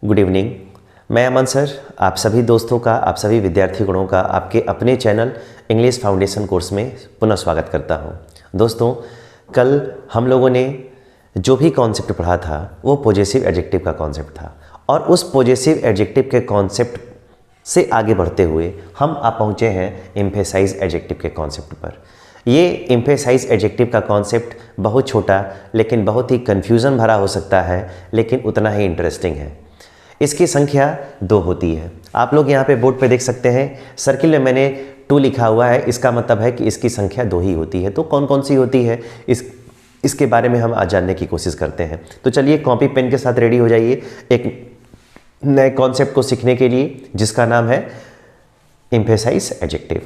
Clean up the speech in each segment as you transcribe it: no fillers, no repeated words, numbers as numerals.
Good evening. मैं अमन sir आप सभी दोस्तों का, आप सभी विद्यार्थी गणों का आपके अपने चैनल इंग्लिश फाउंडेशन कोर्स में पुनः स्वागत करता हूं। दोस्तों, कल हम लोगों ने जो भी कॉन्सेप्ट पढ़ा था वो पॉजेसिव एडजेक्टिव का कॉन्सेप्ट था और उस पॉजेसिव एडजेक्टिव के कॉन्सेप्ट से आगे बढ़ते हुए हम आप पहुँचे हैं एम्फेसाइज एडजेक्टिव के कॉन्सेप्ट पर। ये एम्फेसाइज एडजेक्टिव का कॉन्सेप्ट बहुत छोटा लेकिन बहुत ही कन्फ्यूज़न भरा हो सकता है, लेकिन उतना ही इंटरेस्टिंग है। इसकी संख्या 2 होती है। आप लोग यहाँ पे बोर्ड पे देख सकते हैं, सर्किल में मैंने 2 लिखा हुआ है। इसका मतलब है कि इसकी संख्या 2 ही होती है। तो कौन कौन सी होती है इसके बारे में हम आज जानने की कोशिश करते हैं। तो चलिए कॉपी पेन के साथ रेडी हो जाइए एक नए कॉन्सेप्ट को सीखने के लिए, जिसका नाम है एम्फेसाइज एडजेक्टिव।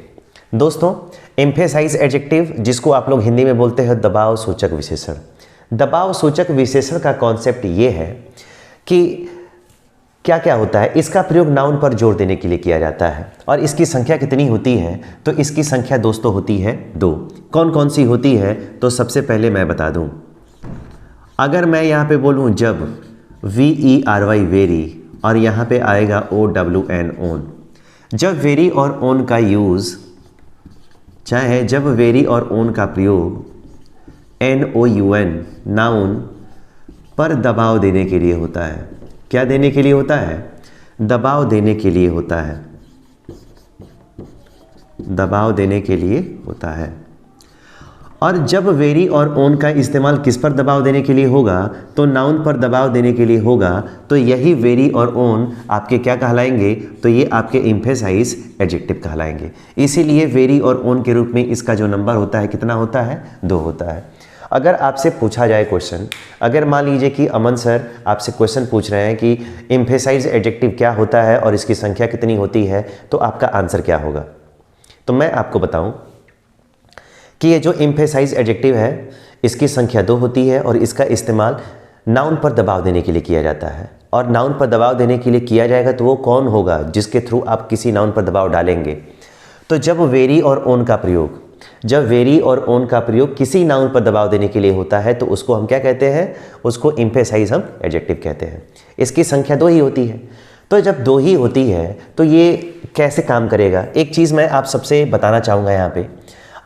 दोस्तों, एम्फेसाइज एडजेक्टिव, जिसको आप लोग हिंदी में बोलते हैं दबाव सूचक विशेषण। दबाव सूचक विशेषण का कॉन्सेप्ट ये है कि क्या क्या होता है। इसका प्रयोग नाउन पर जोर देने के लिए किया जाता है और इसकी संख्या कितनी होती है, तो इसकी संख्या दोस्तों होती है 2। कौन कौन सी होती है, तो सबसे पहले मैं बता दूं। अगर मैं यहाँ पे बोलूँ जब, VERY वेरी, और यहाँ पे आएगा OWN ओन। जब वेरी और ओन का यूज़, चाहे जब वेरी और ओन का प्रयोग NOUN नाउन पर दबाव देने के लिए होता है। क्या देने के लिए होता है? दबाव देने के लिए होता है। दबाव देने के लिए होता है। और जब वेरी और ओन का इस्तेमाल किस पर दबाव देने के लिए होगा, तो नाउन पर दबाव देने के लिए होगा। तो यही वेरी और ओन आपके क्या कहलाएंगे, तो ये आपके एम्फेसाइज एडजेक्टिव कहलाएंगे। इसीलिए वेरी और ओन के रूप में इसका जो नंबर होता है कितना होता है? 2 होता है। अगर आपसे पूछा जाए क्वेश्चन, अगर मान लीजिए कि अमन सर आपसे क्वेश्चन पूछ रहे हैं कि एम्फेसाइज एडजेक्टिव क्या होता है और इसकी संख्या कितनी होती है, तो आपका आंसर क्या होगा? तो मैं आपको बताऊं कि ये जो एम्फेसाइज एडजेक्टिव है इसकी संख्या 2 होती है और इसका इस्तेमाल नाउन पर दबाव देने के लिए किया जाता है। और नाउन पर दबाव देने के लिए किया जाएगा तो वो कौन होगा जिसके थ्रू आप किसी नाउन पर दबाव डालेंगे? तो जब वेरी और ओन का प्रयोग, जब वेरी और ओन का प्रयोग किसी नाउन पर दबाव देने के लिए होता है तो उसको हम क्या कहते हैं? उसको एम्फेसाइज हम एडजेक्टिव कहते हैं। इसकी संख्या 2 ही होती है। तो जब 2 ही होती है तो ये कैसे काम करेगा? एक चीज़ मैं आप सबसे बताना चाहूँगा। यहाँ पे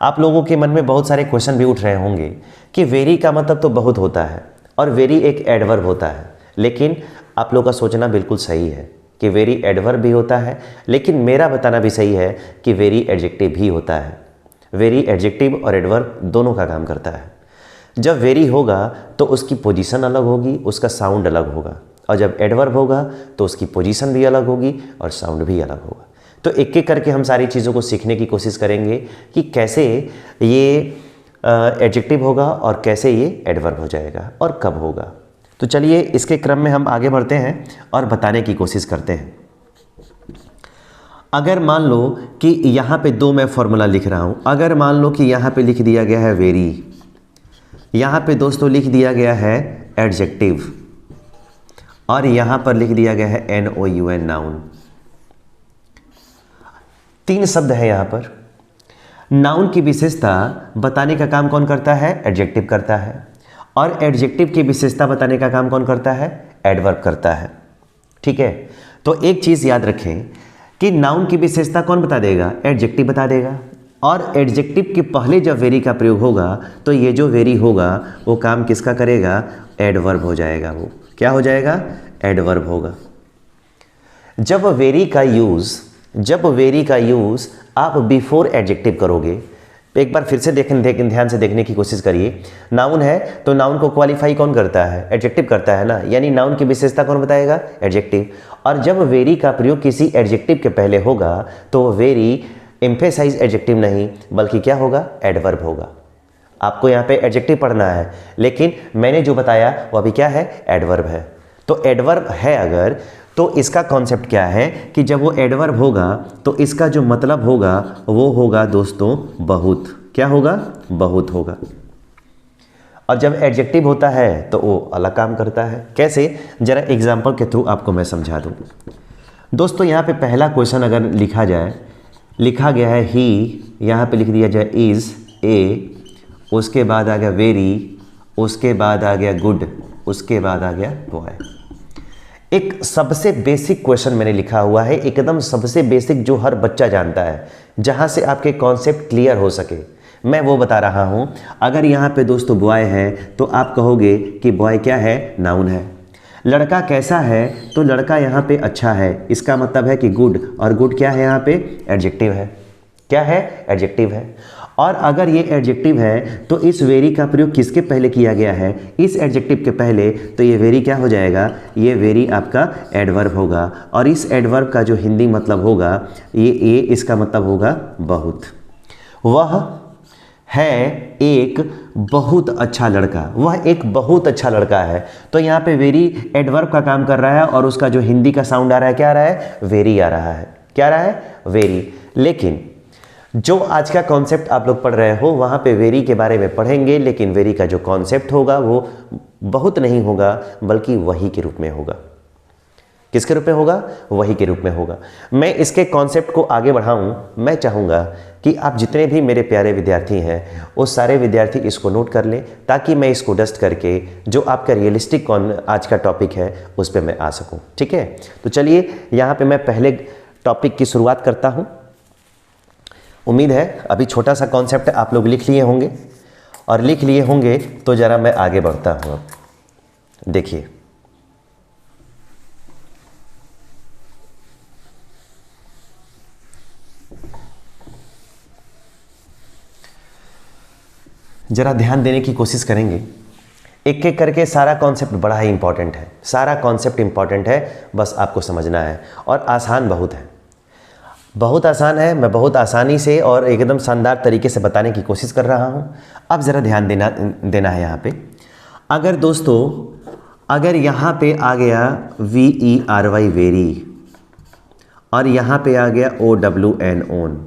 आप लोगों के मन में बहुत सारे क्वेश्चन भी उठ रहे होंगे कि वेरी का मतलब तो बहुत होता है और वेरी एक एडवर्ब होता है। लेकिन आप लोगों का सोचना बिल्कुल सही है कि वेरी एडवर्ब भी होता है, लेकिन मेरा बताना भी सही है कि वेरी एडजेक्टिव भी होता है। वेरी एडजेक्टिव और एडवर्ब दोनों का काम करता है। जब वेरी होगा तो उसकी पोजीशन अलग होगी, उसका साउंड अलग होगा, और जब एडवर्ब होगा तो उसकी पोजीशन भी अलग होगी और साउंड भी अलग होगा। तो एक एक करके हम सारी चीज़ों को सीखने की कोशिश करेंगे कि कैसे ये एडजेक्टिव होगा और कैसे ये एडवर्ब हो जाएगा और कब होगा। तो चलिए इसके क्रम में हम आगे बढ़ते हैं और बताने की कोशिश करते हैं। अगर मान लो कि यहाँ पे 2 मैं फॉर्मूला लिख रहा हूँ। अगर मान लो कि यहाँ पे लिख दिया गया है वेरी, यहाँ पे दोस्तों लिख दिया गया है एडजेक्टिव, और यहाँ पर लिख दिया गया है NOUN नाउन। 3 शब्द है यहाँ पर। नाउन की विशेषता बताने का काम कौन करता है? एडजेक्टिव करता है। और एडजेक्टिव की विशेषता बताने का काम कौन करता है? एडवर्ब करता है। ठीक है, तो एक चीज़ याद रखें कि नाउन की विशेषता कौन बता देगा? एडजेक्टिव बता देगा। और एडजेक्टिव के पहले जब वेरी का प्रयोग होगा तो ये जो वेरी होगा वो काम किसका करेगा? एडवर्ब हो जाएगा। वो क्या हो जाएगा? एडवर्ब होगा। जब वेरी का यूज़ आप बिफोर एडजेक्टिव करोगे, एक बार फिर से ध्यान से देखने की कोशिश करिए। नाउन है तो नाउन को क्वालिफाई कौन करता है? एडजेक्टिव करता है ना, यानी नाउन की विशेषता कौन बताएगा? एडजेक्टिव। और जब वेरी का प्रयोग किसी एडजेक्टिव के पहले होगा तो वेरी एम्फेसाइज एडजेक्टिव नहीं बल्कि क्या होगा? एडवर्ब होगा। आपको यहाँ पे एडजेक्टिव पढ़ना है, लेकिन मैंने जो बताया वो अभी क्या है? एडवर्ब है। तो एडवर्ब है अगर, तो इसका कॉन्सेप्ट क्या है कि जब वो एडवर्ब होगा तो इसका जो मतलब होगा वो होगा दोस्तों बहुत। क्या होगा? बहुत होगा। और जब एडजेक्टिव होता है तो वो अलग काम करता है। कैसे? जरा एग्जांपल के थ्रू आपको मैं समझा दूं। दोस्तों, यहाँ पे पहला क्वेश्चन अगर लिखा जाए, लिखा गया है ही, यहाँ पे लिख दिया जाए इज़ ए, उसके बाद आ गया वेरी, उसके बाद आ गया गुड, उसके बाद आ गया बॉय। एक सबसे बेसिक क्वेश्चन मैंने लिखा हुआ है, एकदम सबसे बेसिक जो हर बच्चा जानता है, जहां से आपके कॉन्सेप्ट क्लियर हो सके, मैं वो बता रहा हूं। अगर यहां पे दोस्तों बॉय है तो आप कहोगे कि बॉय क्या है, नाउन है। लड़का कैसा है, तो लड़का यहां पे अच्छा है, इसका मतलब है कि गुड, और गुड क्या है, यहां पे एडजेक्टिव है। क्या है, एडजेक्टिव है। और अगर ये एडजेक्टिव है तो इस वेरी का प्रयोग किसके पहले किया गया है, इस एडजेक्टिव के पहले, तो ये वेरी क्या हो जाएगा, ये वेरी आपका एडवर्ब होगा। और इस एडवर्ब का जो हिंदी मतलब होगा, ये इसका मतलब होगा बहुत। वह है एक बहुत अच्छा लड़का, वह एक बहुत अच्छा लड़का है। तो यहाँ पे वेरी एडवर्ब का काम कर रहा है और उसका जो हिंदी का साउंड आ रहा है, क्या आ रहा है, वेरी आ रहा है। क्या आ रहा है, वेरी। लेकिन जो आज का कॉन्सेप्ट आप लोग पढ़ रहे हो, वहाँ पे वेरी के बारे में पढ़ेंगे, लेकिन वेरी का जो कॉन्सेप्ट होगा वो बहुत नहीं होगा, बल्कि वही के रूप में होगा। किसके रूप में होगा, वही के रूप में होगा। मैं इसके कॉन्सेप्ट को आगे बढ़ाऊं, मैं चाहूँगा कि आप जितने भी मेरे प्यारे विद्यार्थी हैं, वो सारे विद्यार्थी इसको नोट कर लें, ताकि मैं इसको डस्ट करके जो आपका रियलिस्टिक आज का टॉपिक है उस पर मैं आ सकूं। ठीक है, तो चलिए यहाँ पे मैं पहले टॉपिक की शुरुआत करता हूँ। उम्मीद है अभी छोटा सा कॉन्सेप्ट आप लोग लिख लिए होंगे, और लिख लिए होंगे तो ज़रा मैं आगे बढ़ता हूँ। देखिए, ज़रा ध्यान देने की कोशिश करेंगे। एक एक करके सारा कॉन्सेप्ट बड़ा ही इंपॉर्टेंट है, सारा कॉन्सेप्ट इंपॉर्टेंट है, बस आपको समझना है। और आसान बहुत है, बहुत आसान है। मैं बहुत आसानी से और एकदम शानदार तरीके से बताने की कोशिश कर रहा हूँ। अब ज़रा ध्यान देना है यहाँ पे। अगर दोस्तों, अगर यहाँ पे आ गया VERY वेरी, और यहाँ पे आ गया OWN ओन,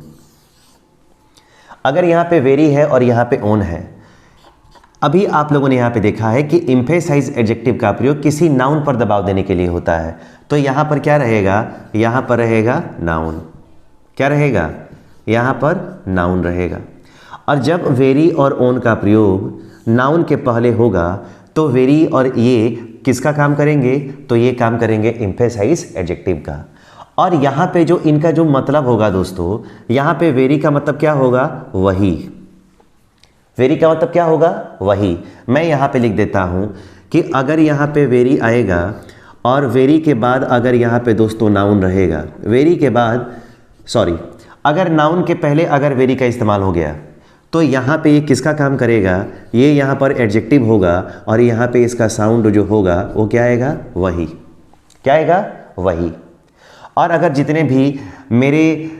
अगर यहाँ पे वेरी है और यहाँ पे ओन है, अभी आप लोगों ने यहाँ पे देखा है कि एम्फेसाइज एडजेक्टिव का प्रयोग किसी नाउन पर दबाव देने के लिए होता है। तो यहाँ पर क्या रहेगा, यहाँ पर रहेगा नाउन। क्या रहेगा, यहाँ पर नाउन रहेगा। और जब वेरी और ओन का प्रयोग नाउन के पहले होगा, तो वेरी और ये किसका काम करेंगे, तो ये काम करेंगे एम्फेसाइज एडजेक्टिव का। और यहाँ पे जो इनका जो मतलब होगा दोस्तों, यहाँ पे वेरी का मतलब क्या होगा, वही। वेरी का मतलब क्या होगा, वही। मैं यहाँ पे लिख देता हूँ कि अगर यहाँ पे वेरी आएगा और वेरी के बाद अगर यहाँ पे दोस्तों नाउन रहेगा, वेरी के बाद अगर नाउन के पहले अगर वेरी का इस्तेमाल हो गया, तो यहाँ पे ये किसका काम करेगा, ये यहाँ पर एडजेक्टिव होगा, और यहाँ पे इसका साउंड जो होगा वो क्या आएगा, वही। क्या आएगा, वही। और अगर जितने भी मेरे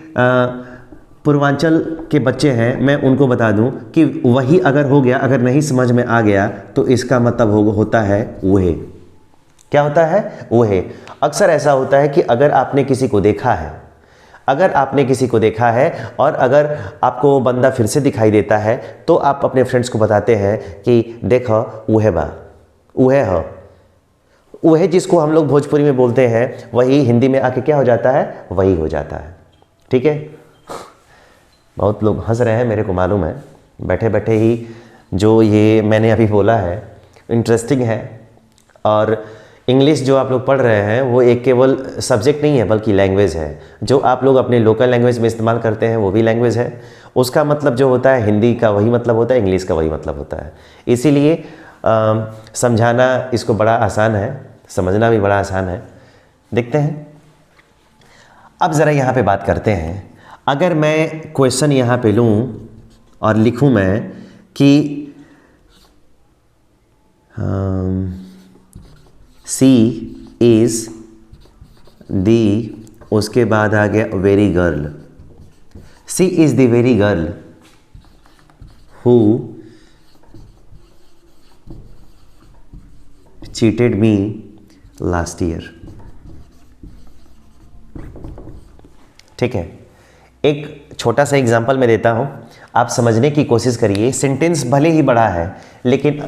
पूर्वांचल के बच्चे हैं, मैं उनको बता दूं कि वही अगर हो गया, अगर नहीं समझ में आ गया, तो इसका मतलब होता है वह। क्या होता है, वह। अक्सर ऐसा होता है कि अगर आपने किसी को देखा है, अगर आपने किसी को देखा है और अगर आपको वो बंदा फिर से दिखाई देता है, तो आप अपने फ्रेंड्स को बताते हैं कि देखो वह बा, वह है। वह जिसको हम लोग भोजपुरी में बोलते हैं, वही हिंदी में आके क्या हो जाता है, वही हो जाता है। ठीक है, बहुत लोग हंस रहे हैं, मेरे को मालूम है। बैठे बैठे ही जो ये मैंने अभी बोला है इंटरेस्टिंग है। और इंग्लिश जो आप लोग पढ़ रहे हैं वो एक केवल सब्जेक्ट नहीं है, बल्कि लैंग्वेज है। जो आप लोग अपने लोकल लैंग्वेज में इस्तेमाल करते हैं वो भी लैंग्वेज है। उसका मतलब जो होता है, हिंदी का वही मतलब होता है, इंग्लिश का वही मतलब होता है। इसीलिए समझाना इसको बड़ा आसान है, समझना भी बड़ा आसान है। देखते हैं, अब ज़रा यहाँ पे बात करते हैं। अगर मैं क्वेश्चन यहाँ पे लूँ और लिखूँ मैं कि सी इज़ दी, उसके बाद आ गया very girl. She is the very girl who cheated me last year. ठीक है, एक छोटा सा एग्जाम्पल मैं देता हूं, आप समझने की कोशिश करिए। सेंटेंस भले ही बड़ा है, लेकिन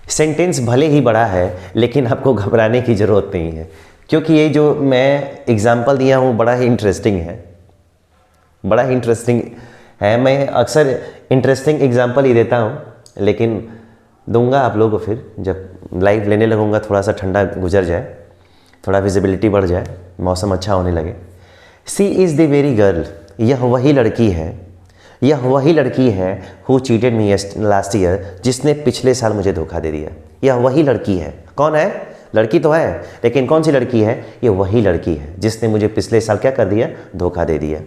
सेंटेंस भले ही बड़ा है, लेकिन आपको घबराने की ज़रूरत नहीं है, क्योंकि ये जो मैं एग्जाम्पल दिया हूँ बड़ा ही इंटरेस्टिंग है, बड़ा ही इंटरेस्टिंग है। मैं अक्सर इंटरेस्टिंग एग्जाम्पल ही देता हूँ, लेकिन दूंगा आप लोगों को, फिर जब लाइव लेने लगूंगा थोड़ा सा ठंडा गुजर जाए, थोड़ा विजिबिलिटी बढ़ जाए, मौसम अच्छा होने लगे। सी इज़ द वेरी गर्ल, यह वही लड़की है, यह वही लड़की है who cheated me last year, जिसने पिछले साल मुझे धोखा दे दिया। यह वही लड़की है। कौन है? लड़की तो है, लेकिन कौन सी लड़की है? ये वही लड़की है जिसने मुझे पिछले साल क्या कर दिया? धोखा दे दिया।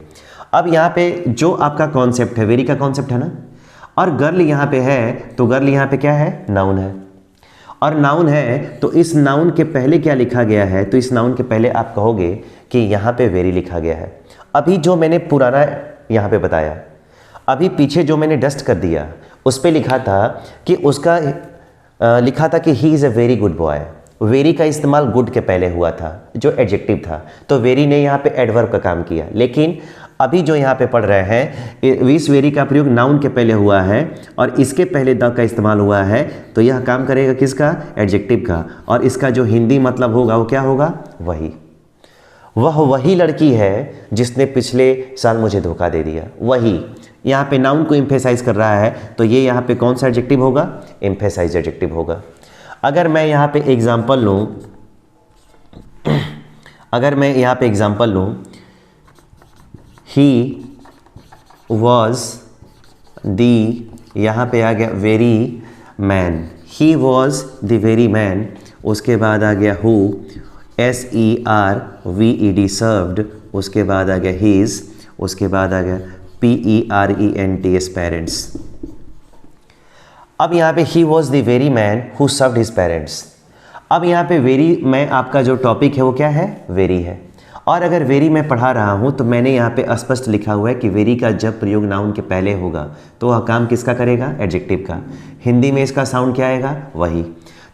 अब यहाँ पे जो आपका कॉन्सेप्ट है, वेरी का कॉन्सेप्ट है ना, और गर्ल यहाँ पे है, तो गर्ल यहाँ पे क्या है? नाउन है। और नाउन है तो इस नाउन के पहले क्या लिखा गया है? तो इस नाउन के पहले आप कहोगे कि यहाँ पे वेरी लिखा गया है। अभी जो मैंने पुराना यहाँ पे बताया, अभी पीछे जो मैंने डस्ट कर दिया, उस पर लिखा था कि उसका लिखा था कि he is a very good boy. Very का इस्तेमाल गुड के पहले हुआ था, जो एडजेक्टिव था, तो वेरी ने यहाँ पे एडवर्ब का काम किया। लेकिन अभी जो यहाँ पे पढ़ रहे हैं, इस वेरी का प्रयोग नाउन के पहले हुआ है और इसके पहले द का इस्तेमाल हुआ है, तो यह काम करेगा किसका? एडजेक्टिव का। और इसका जो हिंदी मतलब होगा वो क्या होगा? वही। वह वही लड़की है जिसने पिछले साल मुझे धोखा दे दिया। वही यहाँ पे नाउन को एम्फेसाइज कर रहा है, तो ये यहाँ पे कौन सा एडजेक्टिव होगा? एम्फेसाइज एडजेक्टिव होगा। अगर मैं यहाँ पे एग्जाम्पल लूँ, अगर मैं यहाँ पे एग्जाम्पल लूँ, ही वॉज दी, यहाँ पे आ गया very man, he was the very man, उसके बाद आ गया हु, SERVED सर्व्ड, उसके बाद आ गया हीज, उसके बाद आ गया PERENTS पेरेंट्स। अब यहाँ पे he was the very man who served his parents. अब यहाँ पे वेरी में आपका जो टॉपिक है वो क्या है? वेरी है। और अगर वेरी मैं पढ़ा रहा हूँ तो मैंने यहाँ पे स्पष्ट लिखा हुआ है कि वेरी का जब प्रयोग नाउन के पहले होगा तो वह काम किसका करेगा? एडजेक्टिव का। हिंदी में इसका साउंड क्या आएगा? वही।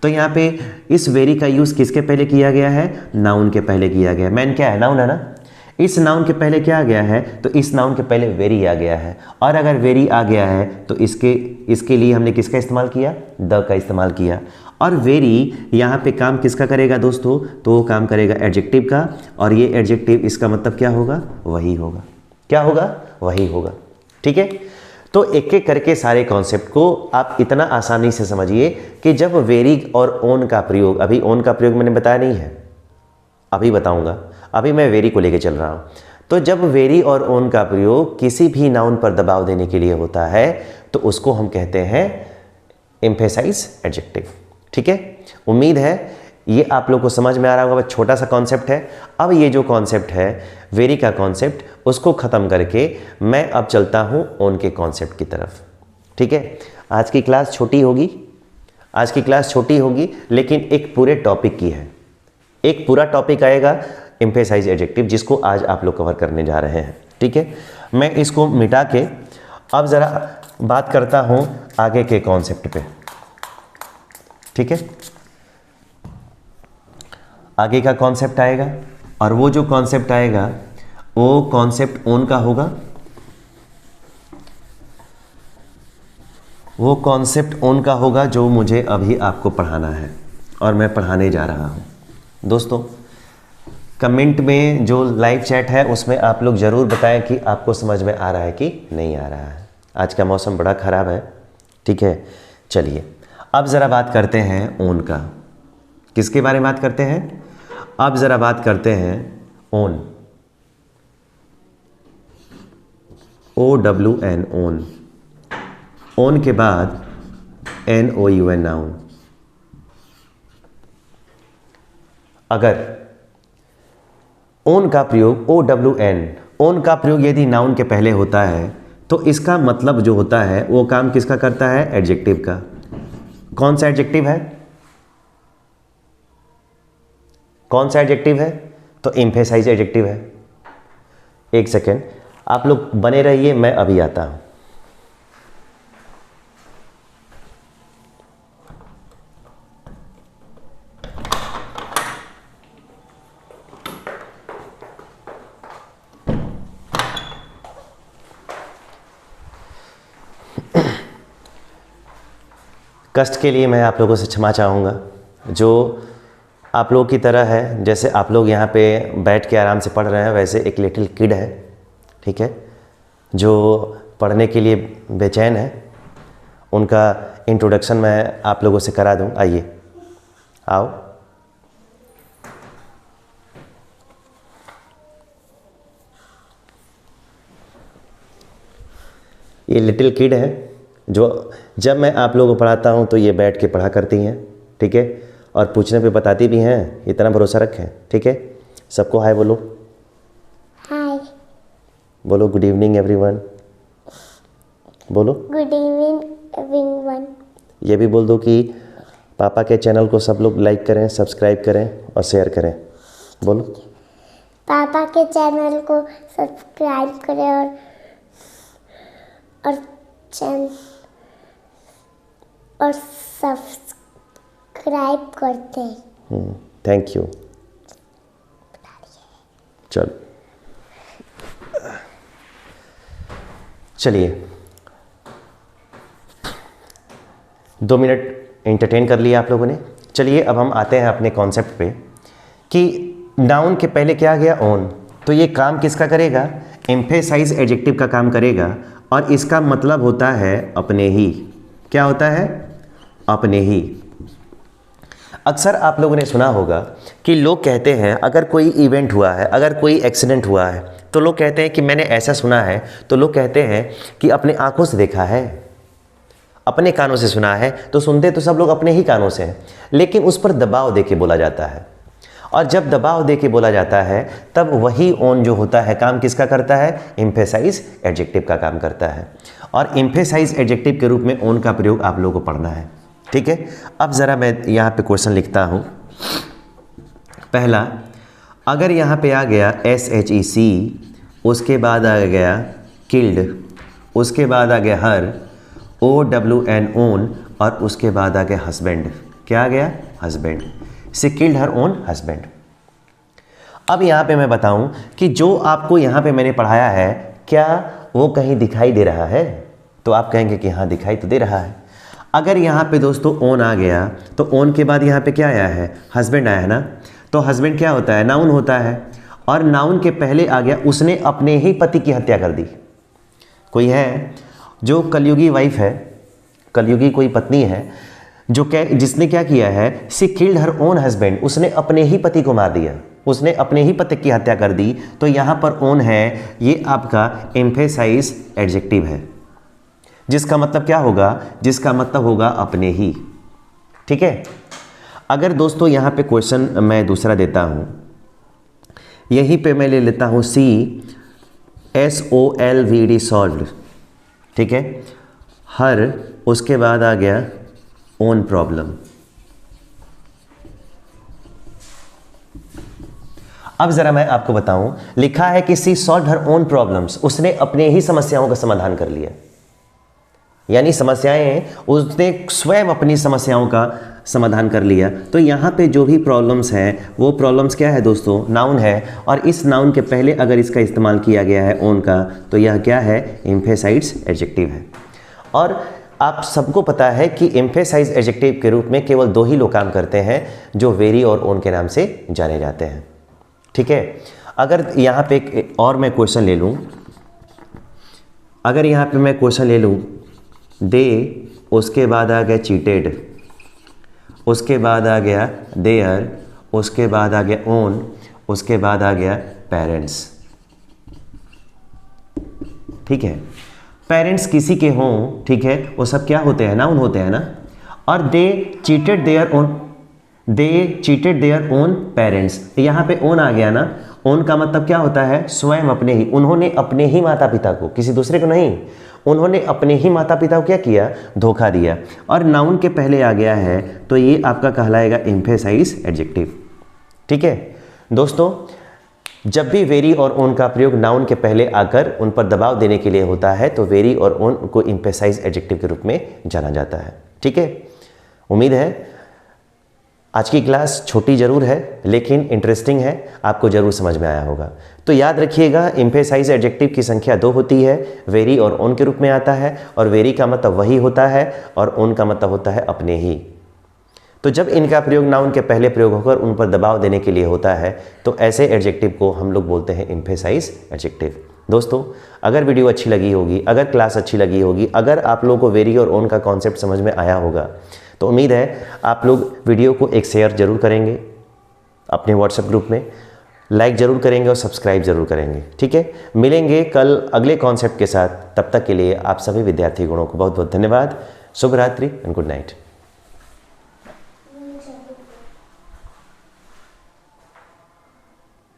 तो यहाँ पे इस वेरी का यूज़ किसके पहले किया गया है? नाउन के पहले किया गया है। मैन क्या है? नाउन है ना। इस नाउन के पहले क्या आ गया है? तो इस नाउन के पहले वेरी आ गया है। और अगर वेरी आ गया है तो इसके लिए हमने किसका इस्तेमाल किया? द का इस्तेमाल किया। और वेरी यहाँ पे काम किसका करेगा दोस्तों? तो वो काम करेगा एडजेक्टिव का, और ये एडजेक्टिव इसका मतलब क्या होगा? वही होगा। क्या होगा? वही होगा। ठीक है। तो एक एक करके सारे कॉन्सेप्ट को आप इतना आसानी से समझिए कि जब वेरी और ओन का प्रयोग, अभी ओन का प्रयोग मैंने बताया नहीं है, अभी बताऊंगा, अभी मैं वेरी को लेके चल रहा हूं। तो जब वेरी और ओन का प्रयोग किसी भी नाउन पर दबाव देने के लिए होता है तो उसको हम कहते हैं एम्फेसाइज एडजेक्टिव। ठीक है। उम्मीद है ये आप लोग को समझ में आ रहा होगा। बस छोटा सा कॉन्सेप्ट है। अब ये जो कॉन्सेप्ट है वेरी का कॉन्सेप्ट, उसको ख़त्म करके मैं अब चलता हूँ ओन के कॉन्सेप्ट की तरफ। ठीक है। आज की क्लास छोटी होगी, आज की क्लास छोटी होगी, लेकिन एक पूरे टॉपिक की है। एक पूरा टॉपिक आएगा एम्फेसाइज एडजेक्टिव, जिसको आज आप लोग कवर करने जा रहे हैं। ठीक है। मैं इसको मिटा के अब ज़रा बात करता हूँ आगे के कॉन्सेप्ट पे। ठीक है। आगे का कॉन्सेप्ट आएगा, और वो जो कॉन्सेप्ट आएगा वो कॉन्सेप्ट ओन का होगा। वो कॉन्सेप्ट ओन का होगा जो मुझे अभी आपको पढ़ाना है और मैं पढ़ाने जा रहा हूँ। दोस्तों, कमेंट में जो लाइव चैट है उसमें आप लोग ज़रूर बताएं कि आपको समझ में आ रहा है कि नहीं आ रहा है। आज का मौसम बड़ा ख़राब है। ठीक है। चलिए अब ज़रा बात करते हैं ओन का। किसके बारे में बात करते हैं? अब ज़रा बात करते हैं ओन, OWN, ओन। ओन के बाद NOUN, नाउन। अगर ओन का प्रयोग OWN, ओन का प्रयोग यदि नाउन के पहले होता है तो इसका मतलब जो होता है वो काम किसका करता है? एडजेक्टिव का। कौन सा एडजेक्टिव है? कौन सा एडजेक्टिव है? तो एम्फेसाइज एडजेक्टिव है। एक सेकेंड आप लोग बने रहिए, मैं अभी आता हूं। कष्ट के लिए मैं आप लोगों से क्षमा चाहूँगा, जो आप लोगों की तरह है। जैसे आप लोग यहाँ पे बैठ के आराम से पढ़ रहे हैं, वैसे एक लिटिल किड है, ठीक है, जो पढ़ने के लिए बेचैन है। उनका इंट्रोडक्शन मैं आप लोगों से करा दूं। आइए, आओ। ये लिटिल किड है जो जब मैं आप लोगों को पढ़ाता हूँ तो ये बैठ के पढ़ा करती हैं, ठीक है, और पूछने पे बताती भी हैं। इतना भरोसा रखें, ठीक है। सबको हाय बोलो। हाय। बोलो गुड इवनिंग एवरीवन। बोलो गुड इवनिंग एवरीवन। ये भी बोल दो कि पापा के चैनल को सब लोग लाइक करें, सब्सक्राइब करें और शेयर करें। बोलो पापा के चैनल को सब्सक्राइब करें और सब्सक्राइब करते हैं। Thank you. चलिए 2 मिनट एंटरटेन कर लिया आप लोगों ने। चलिए अब हम आते हैं अपने कॉन्सेप्ट पे कि नाउन के पहले क्या आ गया, ऑन। तो ये काम किसका करेगा, एम्फेसाइज एडजेक्टिव का काम करेगा और इसका मतलब होता है अपने ही। क्या होता है, अपने ही। अक्सर आप लोगों ने सुना होगा कि लोग कहते हैं अगर कोई इवेंट हुआ है, अगर कोई एक्सीडेंट हुआ है तो लोग कहते हैं कि मैंने ऐसा सुना है, तो लोग कहते हैं कि अपने आंखों से देखा है, अपने कानों से सुना है। तो सुनते तो सब लोग अपने ही कानों से हैं, लेकिन उस पर दबाव दे के बोला जाता है। और जब दबाव दे के बोला जाता है तब वही ऑन जो होता है काम किसका करता है, एम्फेसाइज एडजेक्टिव का काम करता है। और एम्फेसाइज एडजेक्टिव के रूप में ऑन का प्रयोग आप लोगों को पढ़ना है, ठीक है। अब ज़रा मैं यहाँ पे क्वेश्चन लिखता हूँ। पहला, अगर यहाँ पे आ गया SHEC, उसके बाद आ गया किल्ड, उसके बाद आ गया हर, OWN ओन, और उसके बाद आ गया हस्बैंड। क्या आ गया, हस्बैंड। से किल्ड हर ओन हस्बैंड। अब यहाँ पे मैं बताऊँ कि जो आपको यहाँ पे मैंने पढ़ाया है क्या वो कहीं दिखाई दे रहा है, तो आप कहेंगे कि हाँ दिखाई तो दे रहा है। अगर यहाँ पे दोस्तों ऑन आ गया तो ऑन के बाद यहाँ पे क्या आया है, हस्बैंड आया है ना। तो हस्बैंड क्या होता है, नाउन होता है। और नाउन के पहले आ गया उसने अपने ही पति की हत्या कर दी। कोई है जो कलयुगी वाइफ है, कलयुगी कोई पत्नी है जो जिसने क्या किया है, सी किल्ड हर ओन हस्बैंड, उसने अपने ही पति को मार दिया, उसने अपने ही पति की हत्या कर दी। तो यहाँ पर ओन है, ये आपका एम्फेसाइज एडजेक्टिव है, जिसका मतलब क्या होगा, जिसका मतलब होगा अपने ही, ठीक है। अगर दोस्तों यहाँ पे क्वेश्चन मैं दूसरा देता हूँ, यहीं पे मैं ले लेता हूँ SOLVD सॉल्व्ड, ठीक है, हर, उसके बाद आ गया ओन प्रॉब्लम। अब जरा मैं आपको बताऊं, लिखा है कि सी सॉल्व्ड हर ओन प्रॉब्लम्स, उसने अपने ही समस्याओं का समाधान कर लिया। यानी समस्याएं उसने स्वयं अपनी समस्याओं का समाधान कर लिया। तो यहाँ पे जो भी प्रॉब्लम्स हैं वो प्रॉब्लम्स क्या है दोस्तों, नाउन है। और इस नाउन के पहले अगर इसका इस्तेमाल किया गया है ओन का, तो यह क्या है, एम्फेसाइज एडजेक्टिव है। और आप सबको पता है कि एम्फेसाइज एडजेक्टिव के रूप में केवल 2 ही लोग काम करते हैं जो वेरी और ओन के नाम से जाने जाते हैं, ठीक है। अगर यहाँ पे एक और मैं क्वेश्चन ले लूँ, अगर यहाँ पे मैं क्वेश्चन ले लूँ दे, उसके बाद आ गया चीटेड, उसके बाद आ गया देयर, उसके बाद आ गया ओन, उसके बाद आ गया पेरेंट्स, ठीक है। पेरेंट्स किसी के हों, ठीक है, वो सब क्या होते हैं, नाउन होते हैं ना। और they cheated their own, they cheated their own parents, यहाँ पे ओन आ गया ना। ओन का मतलब क्या होता है, स्वयं अपने ही, उन्होंने अपने ही माता पिता को, किसी दूसरे को नहीं, उन्होंने अपने ही माता पिता को क्या किया, धोखा दिया। और नाउन के पहले आ गया है तो ये आपका कहलाएगा एम्फेसाइज एडजेक्टिव, ठीक है। दोस्तों जब भी वेरी और ओन का प्रयोग नाउन के पहले आकर उन पर दबाव देने के लिए होता है तो वेरी और ओन को एम्फेसाइज एडजेक्टिव के रूप में जाना जाता है, ठीक है। उम्मीद है आज की क्लास छोटी ज़रूर है लेकिन इंटरेस्टिंग है, आपको ज़रूर समझ में आया होगा। तो याद रखिएगा एम्फेसाइज एडजेक्टिव की संख्या 2 होती है, वेरी और ओन के रूप में आता है। और वेरी का मतलब वही होता है और ओन का मतलब होता है अपने ही। तो जब इनका प्रयोग नाउन के पहले प्रयोग होकर उन पर दबाव देने के लिए होता है तो ऐसे एडजेक्टिव को हम लोग बोलते हैं एम्फेसाइज एडजेक्टिव। दोस्तों, अगर वीडियो अच्छी लगी होगी, अगर क्लास अच्छी लगी होगी, अगर आप लोगों को वेरी और ओन का कॉन्सेप्ट समझ में आया होगा, तो उम्मीद है आप लोग वीडियो को एक शेयर जरूर करेंगे अपने व्हाट्सएप ग्रुप में, लाइक ज़रूर करेंगे और सब्सक्राइब ज़रूर करेंगे। ठीक है, मिलेंगे कल अगले कॉन्सेप्ट के साथ। तब तक के लिए आप सभी विद्यार्थी गणों को बहुत बहुत धन्यवाद। शुभ रात्रि एंड गुड नाइट।